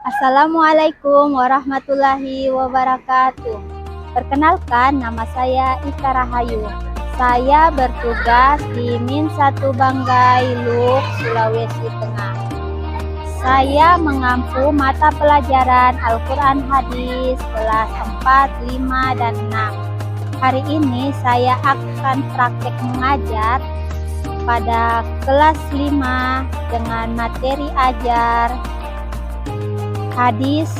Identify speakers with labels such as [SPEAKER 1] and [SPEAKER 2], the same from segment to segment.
[SPEAKER 1] Assalamualaikum warahmatullahi wabarakatuh. Perkenalkan, nama saya Ika Rahayu. Saya bertugas di Min 1 Banggai, Luk, Sulawesi Tengah. Saya mengampu mata pelajaran Al-Quran Hadis kelas 4, 5, dan 6. Hari ini saya akan praktek mengajar pada kelas 5 dengan materi ajar hadis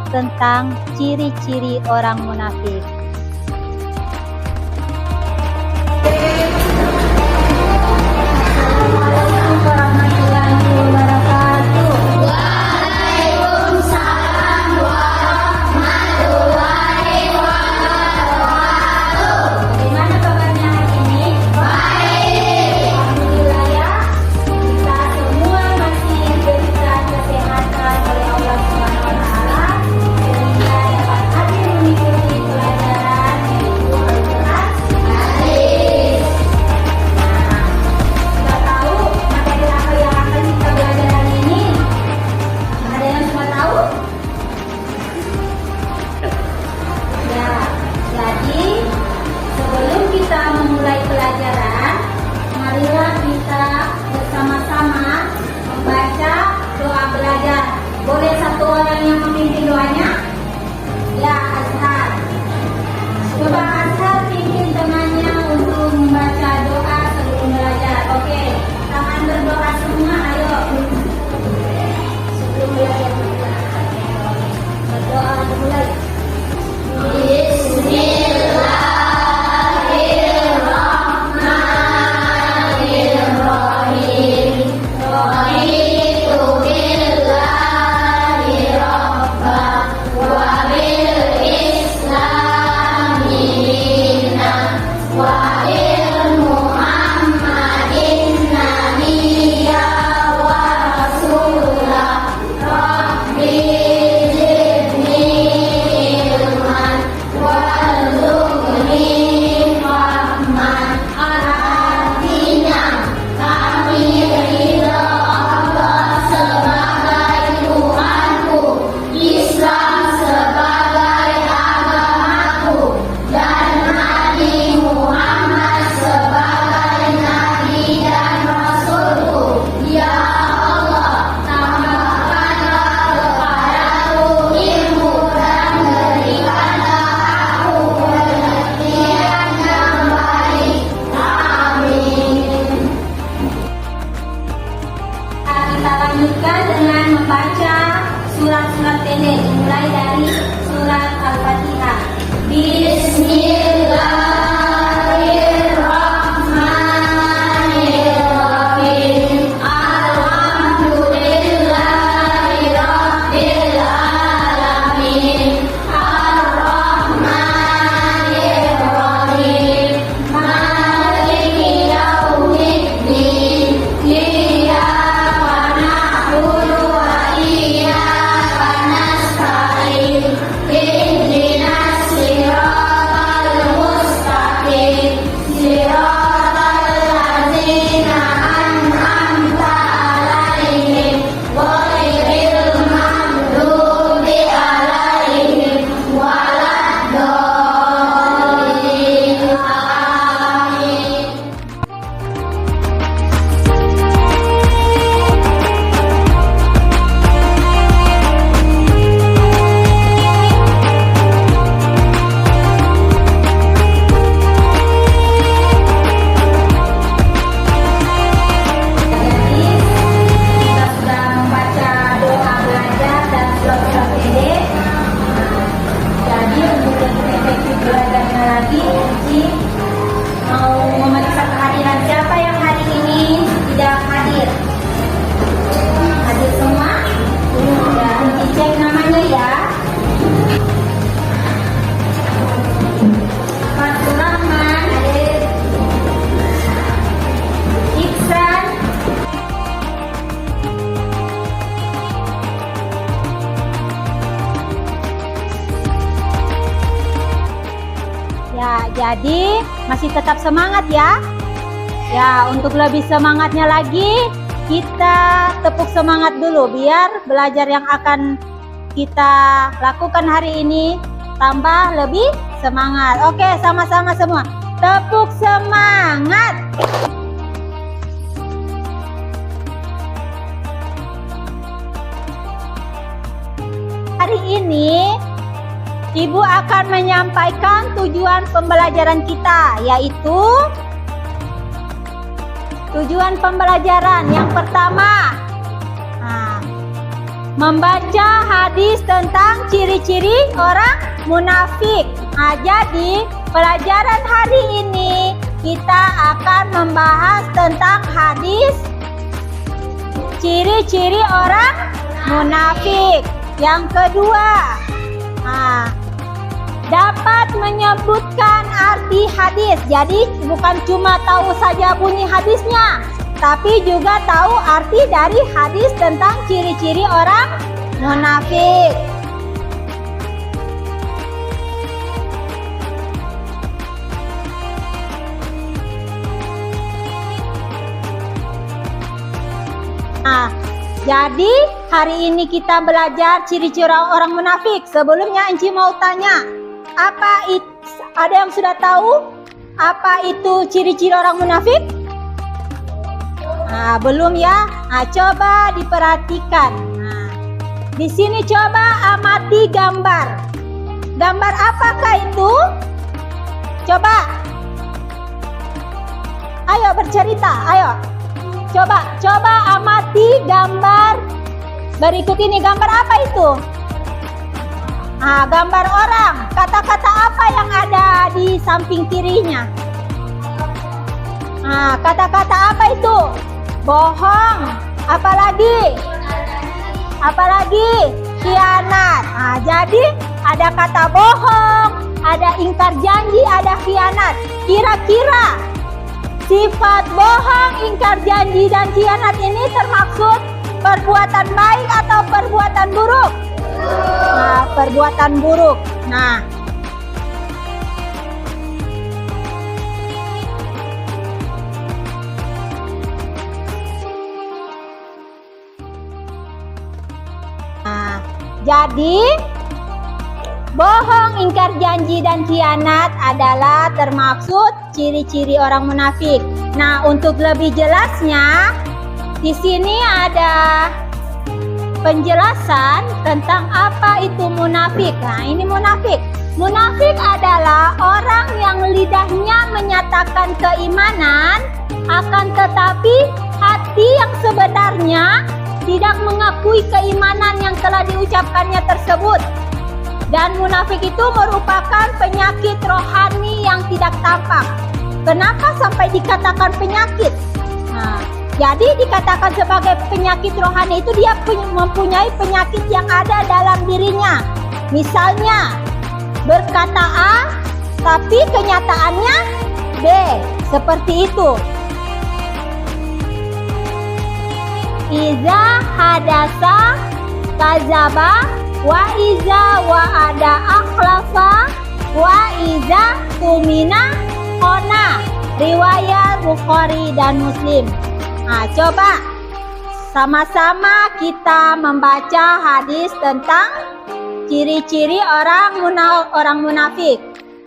[SPEAKER 1] tentang ciri-ciri orang munafik. Assalamualaikum warahmatullahi wabarakatuh.
[SPEAKER 2] Waalaikumsalam warahmatullahi wabarakatuh.
[SPEAKER 1] Bagaimana kabarnya hari ini?
[SPEAKER 2] Baik.
[SPEAKER 1] Alhamdulillah ya. Kita semua masih diberikan kesehatan oleh Allah Subhanahu wa taala sehingga dapat hadir mengikuti pelajaran yaitu Al-Quran Hadis. Sudah tahu materi apa yang akan kita belajar hari ini? Ada yang sudah tahu? Ya, jadi sebelum kita memulai pelajaran, marilah kita bersama-sama membaca doa belajar. Boleh satu orang yang memimpin doanya? Ya, Azhar. Coba Azhar pimpin temannya untuk membaca doa sebelum belajar. Oke, tangan berdoa semua, ayo. Sebelum belajar. Berdoa mulai.
[SPEAKER 2] Bismillahirrahmanirrahim. Raditu billahi rabban wa bil islami dinan wa bil Muhammadin nabiyyan wa rasulah. Rabbi zidni ilman warzuqni fahman. Artinya kami ridha Allah sebagai Tuhanku, Islam sebagai agamaku, dan Nabi Muhammad sebagai Nabi dan Rasulku. Ya Allah, tambahkanlah kepadaku ilmu dan berikanlah aku pengertian yang baik. Amin.
[SPEAKER 1] Kita lanjutkan dengan membaca surat-surat pendek mulai dari surat Al-Fatihah.
[SPEAKER 2] Bismillahirrahmanirrahim. Alhamdulillahirabbil alamin. Arrahmanirrahim. Maliki yaumiddin. Iyyaka na'budu wa iyyaka nasta'in. Ihdinas siratal mustaqim. Siratal ladzina an'amta 'alaihim ghairil maghdubi 'alaihim waladdallin. Amin.
[SPEAKER 1] Jadi kita sudah membaca doa belajar dan surat-surat pendek. Jadi untuk lebih efektif belajarnya lagi, Uci mau memeriksa kehadiran siapa yang hari ini tidak hadir. Hadir semua? Ya, Uci cek namanya ya. Fatul Rahman hadir. Iksan. Ya, jadi masih tetap semangat ya. Ya, untuk lebih semangatnya lagi, kita tepuk semangat dulu biar belajar yang akan kita lakukan hari ini tambah lebih semangat. Oke, sama-sama semua. Tepuk semangat. Hari ini Ibu akan menyampaikan tujuan pembelajaran kita, yaitu tujuan pembelajaran yang pertama, membaca hadis tentang ciri-ciri orang munafik. Jadi pelajaran hari ini kita akan membahas tentang hadis ciri-ciri orang munafik. Yang kedua, dapat menyebutkan arti hadis. Jadi bukan cuma tahu saja bunyi hadisnya, tapi juga tahu arti dari hadis tentang ciri-ciri orang munafik. Jadi hari ini kita belajar ciri-ciri orang munafik. Sebelumnya Enci mau tanya, ada yang sudah tahu apa itu ciri-ciri orang munafik? Belum ya? Coba diperhatikan. Di sini coba amati gambar. Gambar apakah itu? Coba. Ayo bercerita, ayo. Coba amati gambar berikut ini. Gambar apa itu? Gambar orang. Kata-kata apa yang ada di samping kirinya? Kata-kata apa itu? Bohong. Apalagi? Khianat. Jadi ada kata bohong, ada ingkar janji, ada khianat. Kira-kira sifat bohong, ingkar janji, dan khianat ini termaksud perbuatan baik atau perbuatan buruk? Perbuatan buruk. Jadi bohong, ingkar janji, dan khianat adalah termaksud ciri-ciri orang munafik. Untuk lebih jelasnya, di sini ada penjelasan tentang apa itu munafik. Ini munafik. Munafik adalah orang yang lidahnya menyatakan keimanan, akan tetapi hati yang sebenarnya tidak mengakui keimanan yang telah diucapkannya tersebut. Dan munafik itu merupakan penyakit rohani yang tidak tampak. Kenapa sampai dikatakan penyakit? Jadi dikatakan sebagai penyakit rohani itu dia mempunyai penyakit yang ada dalam dirinya. Misalnya berkata A, tapi kenyataannya B. Seperti itu. Iza hadasa kazaba, wa iza wa'ada akhlafa, wa iza tumina khona. Riwayat Bukhari dan Muslim. Coba sama-sama kita membaca hadis tentang ciri-ciri orang munafik.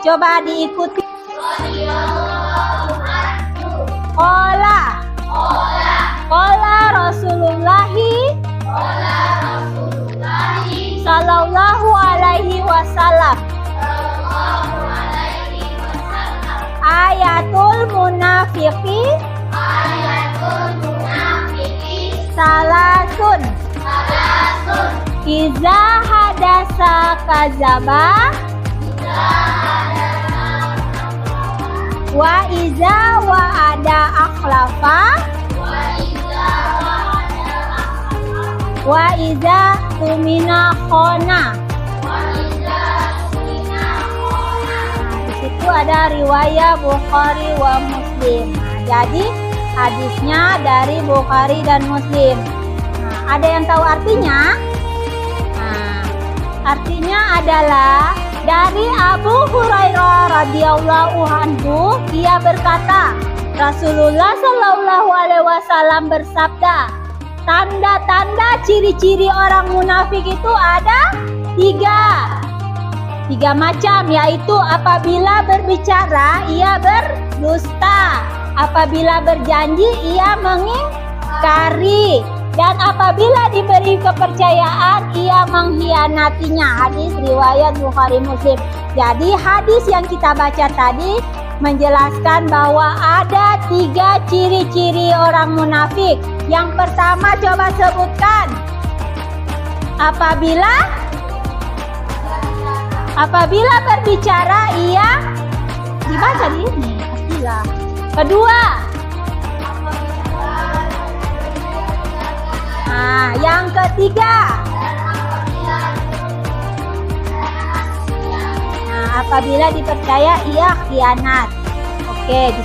[SPEAKER 1] Coba diikuti. Qala Rasulullahi sallallahu alaihi wasallam. Ayatul munafiqi salasun. Iza hadasa kazaba, wa iza wa'ada akhlafa, wa iza tumina khona. Di situ ada riwayat Bukhari wa Muslim. Jadi hadisnya dari Bukhari dan Muslim. Ada yang tahu artinya? Artinya adalah dari Abu Hurairah radhiyallahu anhu, ia berkata, Rasulullah Shallallahu alaihi wasallam bersabda, Tanda-tanda ciri-ciri orang munafik itu ada tiga macam, yaitu apabila berbicara ia berdusta, apabila berjanji ia mengingkari, dan apabila diberi kepercayaan ia mengkhianatinya. Hadis riwayat Bukhari Muslim. Jadi hadis yang kita baca tadi menjelaskan bahwa ada 3 ciri-ciri orang munafik. Yang pertama coba sebutkan. Apabila berbicara ia dibaca di ini. Apabila. Kedua. Nah, yang ketiga. Nah, apabila dipercaya ia khianat. Oke.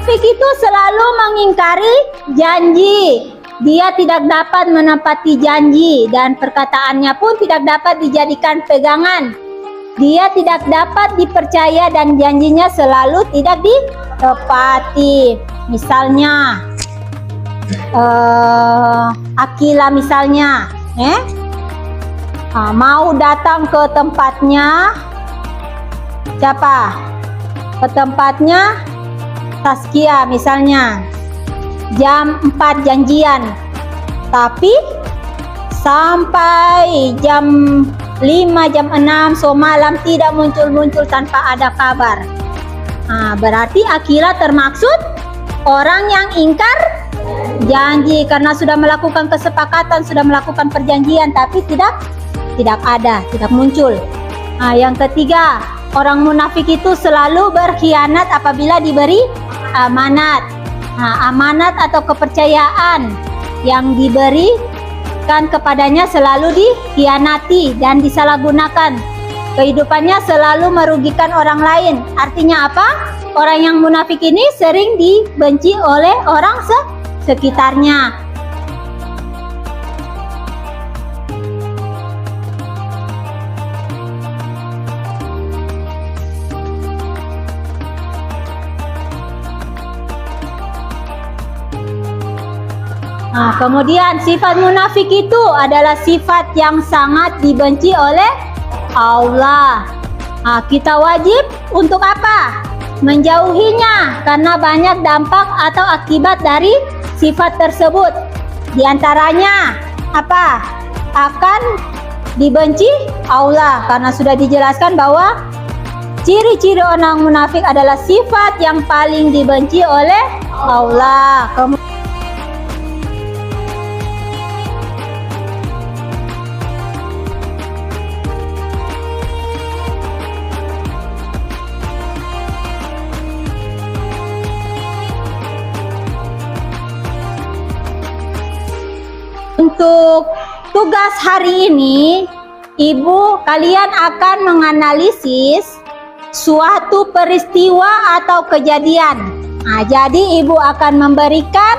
[SPEAKER 1] Munafik itu selalu mengingkari janji. Dia tidak dapat menepati janji dan perkataannya pun tidak dapat dijadikan pegangan. Dia tidak dapat dipercaya dan janjinya selalu tidak ditepati. Misalnya, Akila misalnya, mau datang ke tempatnya, siapa? Ke tempatnya Taskia misalnya, jam 4 janjian, tapi sampai jam 5, jam 6 malam tidak muncul-muncul tanpa ada kabar. Nah, berarti Akila termaksud orang yang ingkar janji karena sudah melakukan kesepakatan, sudah melakukan perjanjian tapi tidak muncul. Nah, yang ketiga, orang munafik itu selalu berkhianat apabila diberi amanat. Nah, amanat atau kepercayaan yang diberikan kepadanya selalu dikhianati dan disalahgunakan. Kehidupannya selalu merugikan orang lain. Artinya apa? Orang yang munafik ini sering dibenci oleh orang sekitarnya. Nah, kemudian sifat munafik itu adalah sifat yang sangat dibenci oleh Allah. Nah, kita wajib untuk apa? Menjauhinya karena banyak dampak atau akibat dari sifat tersebut. Di antaranya apa? Akan dibenci Allah karena sudah dijelaskan bahwa ciri-ciri orang munafik adalah sifat yang paling dibenci oleh Allah. Untuk tugas hari ini, kalian akan menganalisis suatu peristiwa atau kejadian. Nah, jadi Ibu akan memberikan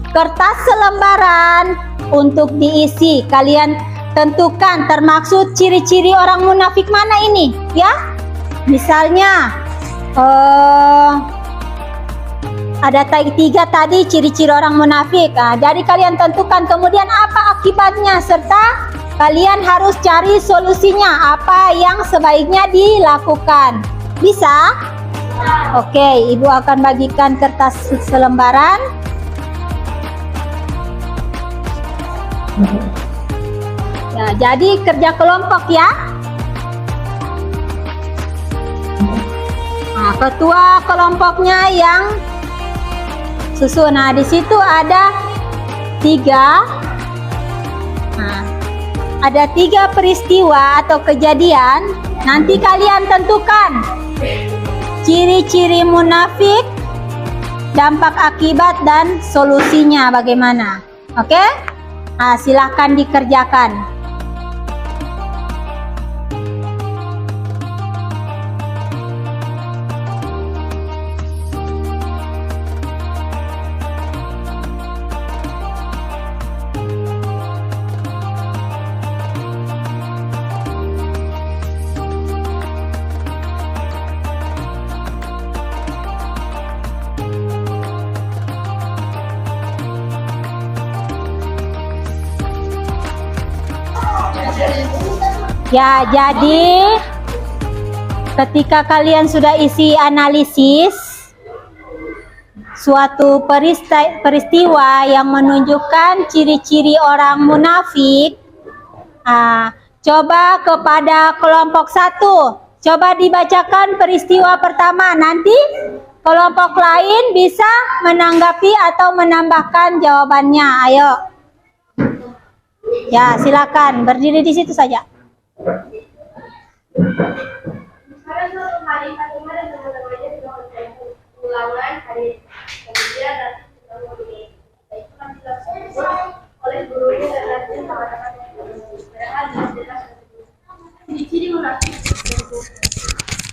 [SPEAKER 1] kertas selembaran untuk diisi. Kalian tentukan termaksud ciri-ciri orang munafik mana ini, ya? Misalnya, ada 3 tadi ciri-ciri orang munafik. Nah, jadi kalian tentukan kemudian apa akibatnya serta kalian harus cari solusinya, apa yang sebaiknya dilakukan. Bisa? Oke, Ibu akan bagikan kertas selembaran. Ya, jadi kerja kelompok ya. Nah, ketua kelompoknya yang susun. Nah, di situ ada 3. Nah, ada 3 peristiwa atau kejadian. Nanti kalian tentukan ciri-ciri munafik, dampak akibat dan solusinya bagaimana. Oke? Nah, silahkan dikerjakan. Ya, jadi ketika kalian sudah isi analisis suatu peristiwa yang menunjukkan ciri-ciri orang munafik, coba kepada kelompok 1, coba dibacakan peristiwa pertama, nanti kelompok lain bisa menanggapi atau menambahkan jawabannya. Ayo. Ya, silakan berdiri di situ saja.
[SPEAKER 2] Pada suatu hari Fatimah dan teman-temannya sedang berkumpul ulangan hari kemudian dan itu kan dilakukan oleh gurunya dan nanti mengatakan padahal jelas ciri-ciri munafik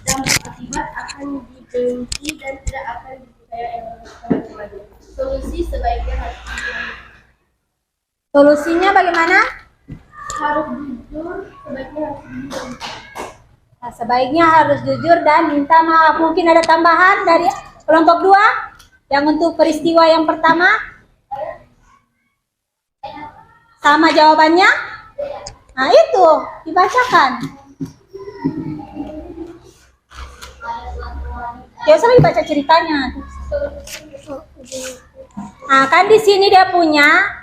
[SPEAKER 2] dan berakibat akan dibenci dan tidak akan dipercaya yang solusi sebaiknya harus
[SPEAKER 1] Solusinya bagaimana?
[SPEAKER 2] jujur, sebaiknya harus jujur.
[SPEAKER 1] Nah, sebaiknya harus jujur dan minta maaf. Mungkin ada tambahan dari kelompok 2 yang untuk peristiwa yang pertama? Sama jawabannya? Nah, itu dibacakan. Ya, saya baca ceritanya. Nah, kan di sini dia punya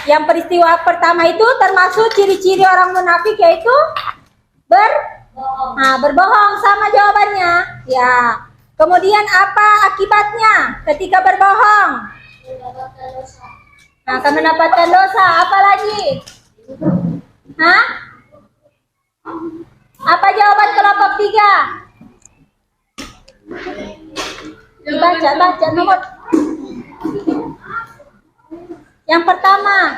[SPEAKER 1] yang peristiwa pertama itu termasuk ciri-ciri orang munafik, yaitu berbohong, sama jawabannya. Ya. Kemudian apa akibatnya ketika berbohong? Nah, akan mendapatkan dosa. Apa lagi? Hah? Apa jawaban kelompok 3? Baca nomor. Yang pertama.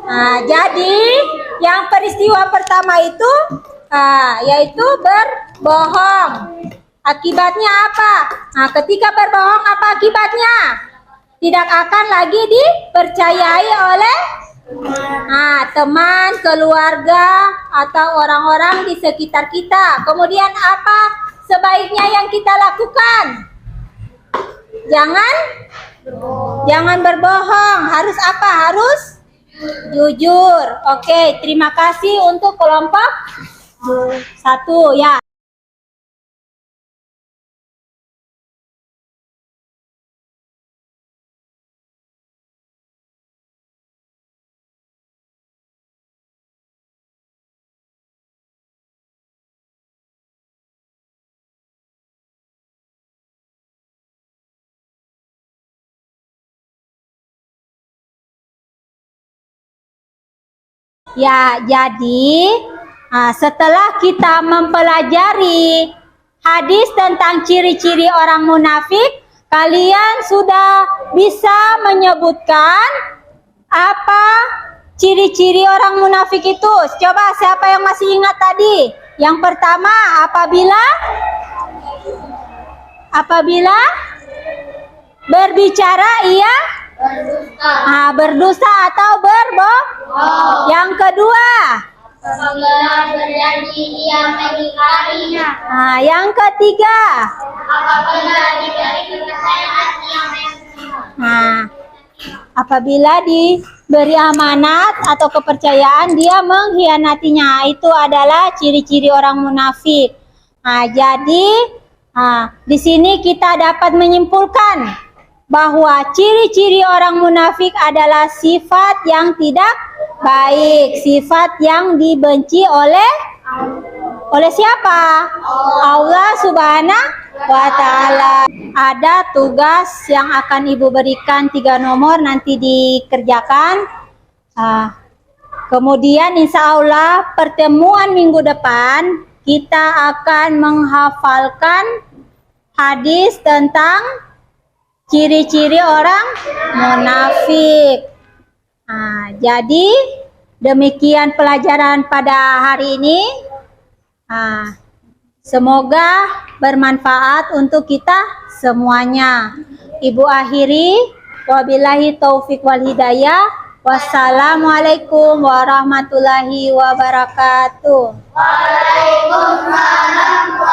[SPEAKER 1] Nah, jadi yang peristiwa pertama itu yaitu berbohong. Akibatnya apa? Nah, ketika berbohong apa akibatnya? Tidak akan lagi dipercayai oleh teman, keluarga, atau orang-orang di sekitar kita. Kemudian apa sebaiknya yang kita lakukan? Jangan berbohong. Harus apa? Harus jujur. Oke, terima kasih untuk kelompok 1 ya. Ya, jadi setelah kita mempelajari hadis tentang ciri-ciri orang munafik, kalian sudah bisa menyebutkan apa ciri-ciri orang munafik itu. Coba siapa yang masih ingat tadi? Yang pertama, apabila berbicara ia berdusta atau berbohong. Yang kedua,
[SPEAKER 2] apabila berjanji ia mengingkarinya.
[SPEAKER 1] Yang ketiga,
[SPEAKER 2] Apabila diberi kepercayaan ia mengingkarinya.
[SPEAKER 1] Apabila diberi amanat atau kepercayaan dia mengkhianatinya. Itu adalah ciri-ciri orang munafik. Jadi di sini kita dapat menyimpulkan bahwa ciri-ciri orang munafik adalah sifat yang tidak baik, sifat yang dibenci oleh siapa? Allah Subhanahu wa Ta'ala. Ada tugas yang akan Ibu berikan 3 nomor, nanti dikerjakan. Kemudian insya Allah pertemuan minggu depan kita akan menghafalkan hadis tentang ciri-ciri orang munafik. Jadi demikian pelajaran pada hari ini. Semoga bermanfaat untuk kita semuanya. Ibu akhiri, wabillahi taufik wal hidayah. Wassalamualaikum warahmatullahi wabarakatuh.
[SPEAKER 2] Waalaikumsalam.